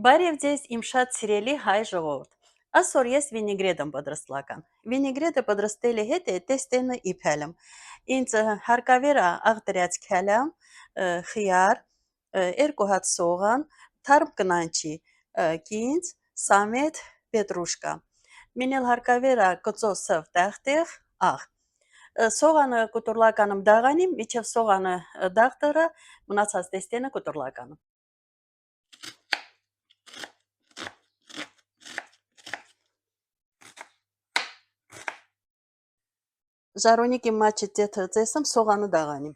Բարև ձեզ իմ շատ սիրելի հայ ժողովուրդ։ Այսօր ես վինիգրետ եմ պատրաստլական։ Վինիգրետը պատրաստելի հետ է տեստենը իփելեմ։ Ինձ հարկավեր է աղդրած քյալամ, խիար, երկու հատ սողան, թարմ կնանչի, կինց, սամետ, պետրուշկա։ Մինել հարկավեր է կծոսով տախտեղ, աղ։ Սողանը կուտուրլականım դաղանիմ, միջև սողանը դաղտերը, մնացած տեստենը կուտուրլականım։ Ժարունիկի մաչը տեթը ծեսım սողանը դաղանիմ։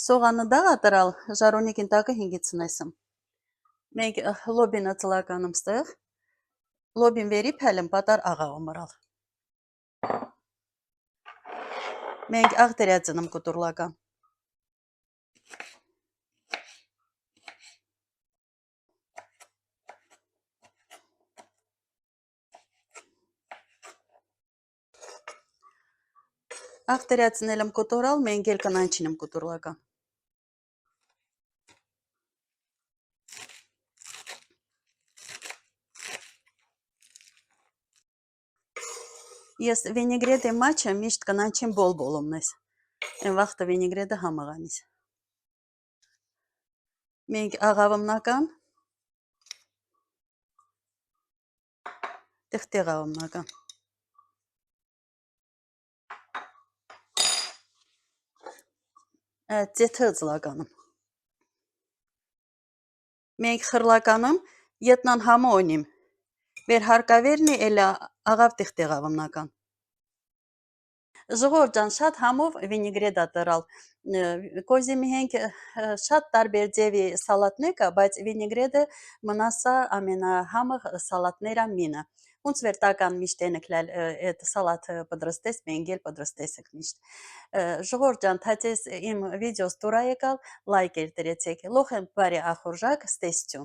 Սողանը դաղ տրալ, ժարունիկին տակը հինգիցնեսım։ Մենք լոբինը ծլականım ստեղ, լոբին վերի փելım պատար աղաղ մռալ։ Մենք աղդրածնım կուտուրլական։ Աղդրածնելım կուտուրալ, մենք էլ կնանչինım կուտուրլական։ Ես վինիգրետի մաչը միշտ կնանչին բոլ-բոլումնես։ Են վաղտը վինիգրետը համաղանիս։ Մենք աղավմնական, տեղ աղավմնական։ Ծեթը ծլականım։ Մենք խրլականım, ետնան համը օնիմ։ Մեր հարկավերնի էլա աղավ տեղ աղավմնական։ Ժողովուրդ ջան, շատ համով վինիգրետ է տրալ։ Կոզի միհենք շատ տարբեր ձևի սալատներ կա, բայց վինիգրետը մնասա ամենահամը սալատներա մինը։ Ոնց վեր տական միշտ ենքլել այդ սալատը պատրաստես, մենք էլ պատրաստեսեք միշտ։ Ժողովուրդ ջան, թաձես իմ վիդեոս տուրա եկալ, լայք էլ տրեցեք։ Լոխեմ բարի ախորժակ, ստեսություն։